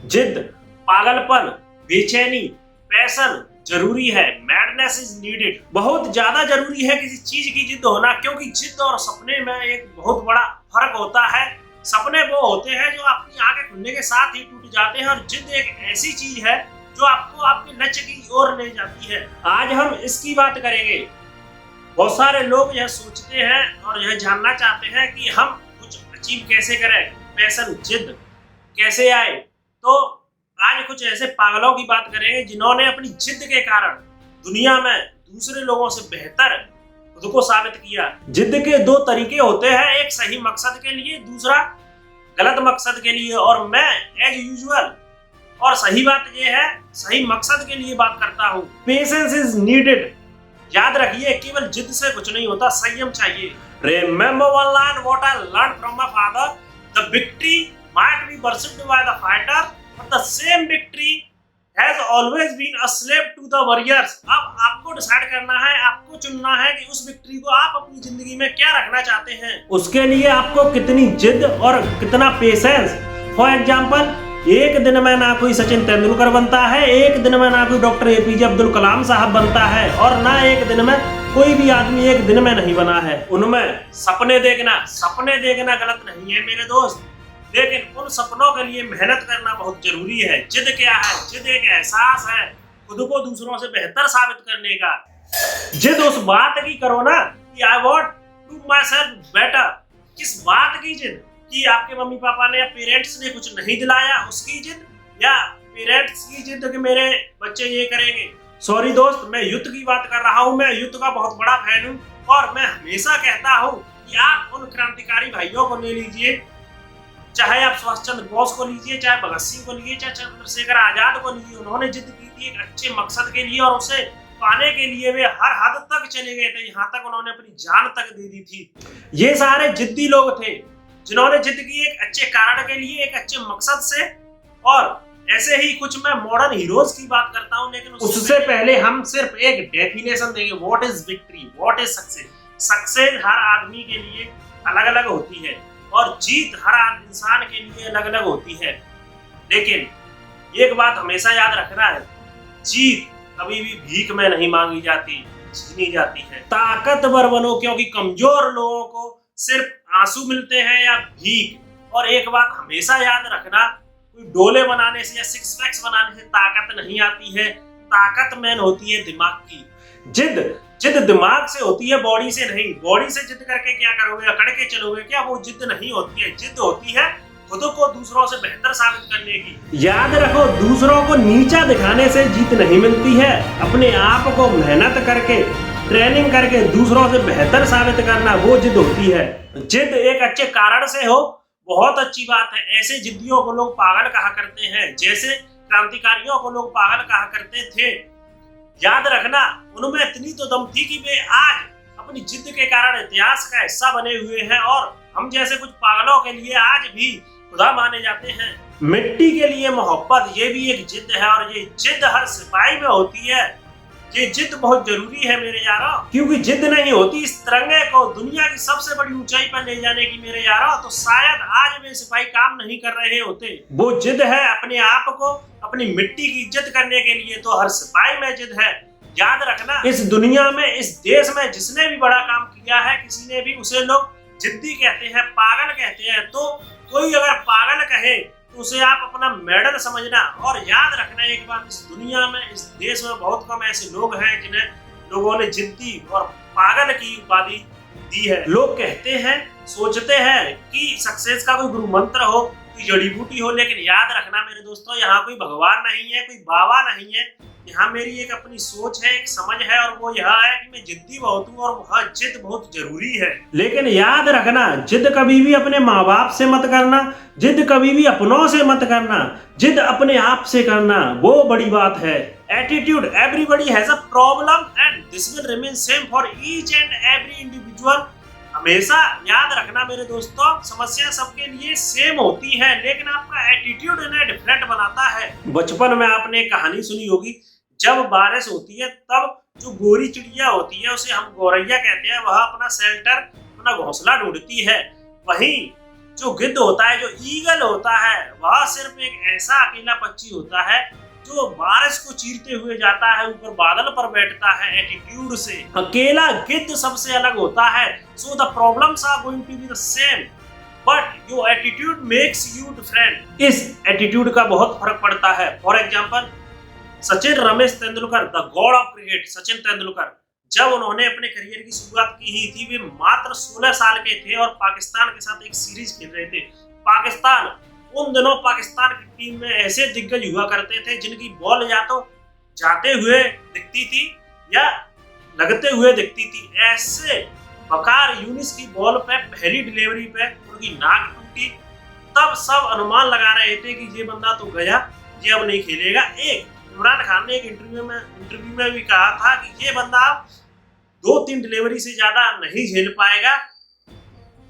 जिद, पागलपन, बेचैनी, पैशन जरूरी है। Madness is needed. बहुत ज्यादा जरूरी है किसी चीज की जिद होना, क्योंकि जिद और सपने में एक बहुत बड़ा फर्क होता है। सपने वो होते हैं जो आपकी आंखें खुलने के साथ ही टूट जाते हैं, और जिद एक ऐसी चीज है जो आपको आपके लक्ष्य की ओर ले जाती है। आज हम इसकी बात करेंगे। बहुत सारे लोग यह सोचते हैं और यह जानना चाहते हैं कि हम कुछ अचीव कैसे करें, पैशन, जिद कैसे आए। तो आज कुछ ऐसे पागलों की बात करेंगे जिन्होंने अपनी जिद के कारण दुनिया में दूसरे लोगों से बेहतर खुद को साबित किया। जिद के दो तरीके होते हैं, एक सही मकसद के लिए, दूसरा गलत मकसद के लिए। और मैं एज यूजुअल और सही बात यह है, सही मकसद के लिए बात करता हूँ। Patience is needed. याद रखिए, केवल जिद से कुछ नहीं होता, संयम चाहिए। Remember one line what I learned from my father: the victory might be worshipped by the fighter, but the same victory has always been a slave to the warriors। अब आपको डिसाइड करना है, आपको चुनना है कि उस विक्ट्री को आप अपनी जिंदगी में क्या रखना चाहते हैं। उसके लिए आपको कितनी जिद और कितना पेशेंस। फॉर एग्जाम्पल, एक दिन में ना कोई सचिन तेंदुलकर बनता है, एक दिन में ना कोई डॉक्टर एपीजे अब्दुल कलाम साहब बनता है, और ना एक दिन में कोई भी आदमी एक दिन में नहीं बना है। उनमें सपने देखना गलत नहीं है मेरे दोस्त, लेकिन उन सपनों के लिए मेहनत करना बहुत जरूरी है। जिद क्या है? जिद एक एहसास है खुद को दूसरों से बेहतर साबित करने का। जिद उस बात की करो ना कि I want to my self better. किस बात की जिद? कि आपके मम्मी पापा ने या पेरेंट्स ने कुछ नहीं दिलाया, उसकी जिद, या पेरेंट्स की जिद कि मेरे बच्चे ये करेंगे। सॉरी दोस्त, मैं युद्ध की बात कर रहा हूँ। मैं युद्ध का बहुत बड़ा फैन हूँ, और मैं हमेशा कहता हूँ कि आप उन क्रांतिकारी भाइयों को ले लीजिए, चाहे आप सुभाष चंद्र बोस को लीजिए, चाहे भगत सिंह को लीजिए, चाहे चंद्रशेखर आजाद को लीजिए। उन्होंने जिद की थी एक अच्छे मकसद के लिए, और उसे पाने के लिए वे हर हद तक चले गए थे, यहाँ तक उन्होंने अपनी जान तक दे दी थी। ये सारे जिद्दी लोग थे जिन्होंने जिद की एक अच्छे कारण के लिए, एक अच्छे मकसद से। और ऐसे ही कुछ मैं मॉडर्न हीरोज की बात करता हूं, लेकिन उससे पहले हम सिर्फ एक डेफिनेशन देंगे। What is victory, what is success. Success हर आदमी के लिए अलग अलग होती है, और जीत हर इंसान के लिए अलग अलग होती है। लेकिन एक बात हमेशा याद रखना है, जीत कभी भी भीख में नहीं मांगी जाती, छीनी जाती है। ताकतवर बनो, क्योंकि कमजोर लोगों को सिर्फ आंसू मिलते हैं या भीख। और एक बात हमेशा याद रखना, कोई डोले बनाने से या सिक्स पैक्स बनाने से ताकत नहीं आती है। ताकत मैन होती है दिमाग की। जिद दिमाग से होती है, बॉडी से नहीं। बॉडी से जिद करके क्या करोगे? अकड़ के चलोगे क्या? वो जिद नहीं होती है। जिद होती है खुद को दूसरों से बेहतर साबित करने की। याद रखो, दूसरों को नीचा दिखाने से जीत नहीं मिलती है। अपने आप को मेहनत करके, ट्रेनिंग करके दूसरों से बेहतर साबित करना, वो जिद होती है। जिद एक अच्छे कारण से हो, बहुत अच्छी बात है। ऐसे जिद्दियों को लोग पागल कहा करते हैं, जैसे क्रांतिकारियों को लोग पागल कहा करते थे। याद रखना, उनमें इतनी तो दम थी कि वे आज अपनी जिद के कारण इतिहास का हिस्सा बने हुए हैं, और हम जैसे कुछ पागलों के लिए आज भी खुदा माने जाते हैं। मिट्टी के लिए मोहब्बत, ये भी एक जिद है, और ये जिद हर सिपाही में होती है। ये जिद बहुत जरूरी है मेरे यारों, क्योंकि जिद नहीं होती इस तिरंगे को दुनिया की सबसे बड़ी ऊंचाई पर ले जाने की मेरे यारों, तो शायद आज वे सिपाही काम नहीं कर रहे होते। वो जिद है अपने आप को, अपनी मिट्टी की इज्जत करने के लिए, तो हर सिपाही में जिद है। याद रखना, इस दुनिया में, इस देश में जिसने भी बड़ा काम किया है, किसी ने भी, उसे लोग जिद्दी कहते हैं, पागल कहते हैं। तो कोई अगर पागल कहे तो उसे आप अपना मेडल समझना। और याद रखना एक बात, इस दुनिया में, इस देश में बहुत कम ऐसे लोग हैं जिन्हें लोगों ने जिद्दी और पागल की उपाधि दी है। लोग कहते हैं, सोचते हैं कि सक्सेस का कोई गुरु मंत्र हो, कोई जड़ी बूटी हो, लेकिन याद रखना मेरे दोस्तों, यहाँ कोई भगवान नहीं है, कोई बाबा नहीं है। यहाँ मेरी एक अपनी सोच है, एक समझ है, और वो यह है कि मैं जिद्दी बहुत हूँ, और वह जिद बहुत जरूरी है। लेकिन याद रखना, जिद कभी भी अपने माँ बाप से मत करना, जिद कभी भी अपनों से मत करना, जिद अपने आप से करना, वो बड़ी बात है। Attitude, everybody has a problem and this will remain same for each and every individual. हमेशा याद रखना मेरे दोस्तों, समस्या सबके लिए सेम होती है, लेकिन आपका एटीट्यूड इन्हें डिफरेंट बनाता है। बचपन में आपने एक कहानी सुनी होगी, जब बारिश होती है तब जो गोरी चिड़िया होती है, उसे हम गौरैया कहते हैं, वह अपना शेल्टर, अपना घोंसला ढूंढती है। वहीं जो गिद्ध होता है, जो ईगल होता है, वह सिर्फ एक ऐसा अकेला पक्षी होता है जो बारिश को चीरते हुए जाता है, ऊपर बादल पर बैठता है एटीट्यूड से। अकेला गिद्ध सबसे अलग होता है। So the problems are going to be the same, but your attitude makes you different. इस एटीट्यूड का बहुत फर्क पड़ता है। For example, Sachin Ramesh Tendulkar, the god of cricket, Sachin Tendulkar, जब उन्होंने अपने करियर की शुरुआत की ही थी, वे मात्र 16 साल के थे और पाकिस्तान के साथ एक सीरीज खेल रहे थे। पाकिस्तान, उन दिनों पाकिस्तान की टीम में ऐसे दिग्गज हुआ करते थे जिनकी बॉल या तो जाते हुए दिखती थी या लगते हुए दिखती थी। ऐसे वकार यूनिस की बॉल पे पहली डिलीवरी पे उनकी नाक टूटी, तब सब अनुमान लगा रहे थे कि ये बंदा तो गया, ये अब नहीं खेलेगा। एक इमरान खान ने एक इंटरव्यू में भी कहा था कि ये बंदा 2-3 डिलीवरी से ज्यादा नहीं झेल पाएगा।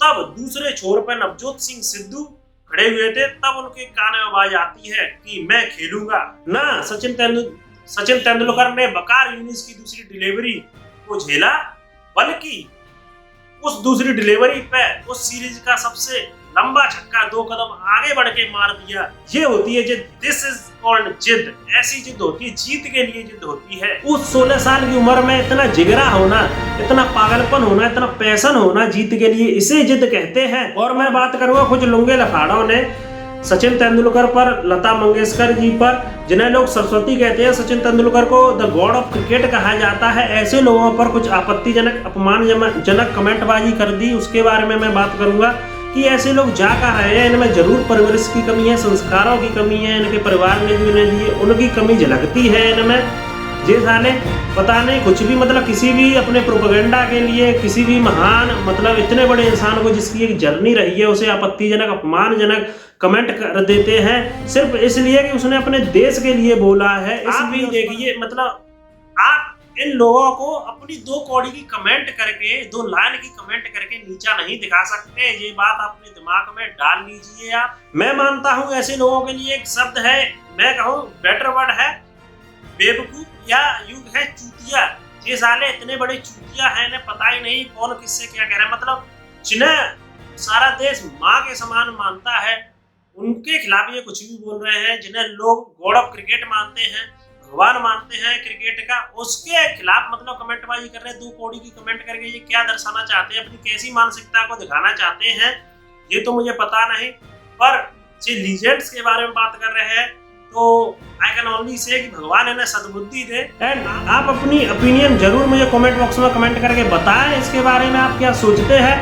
तब दूसरे छोर पर नवजोत सिंह सिद्धू खड़े हुए थे, तब उनके कान में आवाज आती है कि मैं खेलूंगा ना। सचिन तेंदुलकर ने वकार यूनिस की दूसरी डिलीवरी को झेला, बल्कि उस दूसरी डिलीवरी पे उस सीरीज का सबसे लंबा छक्का 2 कदम आगे बढ़ के मार दिया। ये होती है जिद, दिस इज कॉल्ड जिद। ऐसी जिद होती है, जीत के लिए जिद होती है। उस 16 साल की उम्र में इतना जिगरा होना, इतना पागलपन होना, इतना पैशन होना जीत के लिए, इसे जिद कहते हैं। और मैं बात करूंगा कुछ लुंगे लफाड़ों ने सचिन तेंदुलकर पर, लता मंगेशकर जी पर, जिन्हें लोग सरस्वती कहते हैं, सचिन तेंदुलकर को द गॉड ऑफ क्रिकेट कहा जाता है, ऐसे लोगों पर कुछ आपत्तिजनक, अपमानजनक कमेंटबाजी कर दी। उसके बारे में मैं बात करूंगा कि ऐसे लोग जा कर रहे हैं, इनमें जरूर परवरिश की कमी है, संस्कारों की कमी है, इनके परिवार ने जो इन्हें दिए उनकी कमी झलकती है इनमें। जे साले पता नहीं कुछ भी, मतलब किसी भी अपने प्रोपेगेंडा के लिए, किसी भी महान, मतलब इतने बड़े इंसान को जिसकी एक जर्नी रही है, उसे आपत्तिजनक, अपमानजनक कमेंट कर देते हैं सिर्फ इसलिए कि उसने अपने देश के लिए बोला है। इस भी देखिए, मतलब आप इन लोगों को अपनी 2 कौड़ी की कमेंट करके, 2 लाइन की कमेंट करके नीचा नहीं दिखा सकते। ये बात अपने दिमाग में डाल लीजिए आप। मैं मानता हूँ ऐसे लोगों के लिए एक शब्द है, मैं कहूँ बेटर वर्ड है बेवकूफ, या युग है चूतिया। ये साले इतने बड़े चूतिया हैं, इन्हें पता ही नहीं कौन किससे क्या कह रहा है। मतलब जिन्हें सारा देश माँ के समान मानता है, उनके खिलाफ ये कुछ भी बोल रहे हैं। जिन्हें लोग गॉड ऑफ क्रिकेट मानते हैं, भगवान मानते हैं क्रिकेट का, उसके खिलाफ मतलब कमेंटबाजी कर रहे हैं 2 कौड़ी की कमेंट करके। ये क्या दर्शाना चाहते हैं, अपनी कैसी मानसिकता को दिखाना चाहते हैं, ये तो मुझे पता नहीं। पर ये लीजेंड्स के बारे में बात कर रहे हैं, तो आई कैन ओनली से कि भगवान इन्हें सद्बुद्धि दे। एंड आप अपनी ओपिनियन जरूर मुझे कमेंट बॉक्स में कमेंट करके बताएं इसके बारे में, आप क्या सोचते हैं।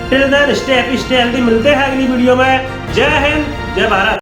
Till then stay happy, stay healthy. मिलते हैं अगली वीडियो में। जय हिंद, जय भारत।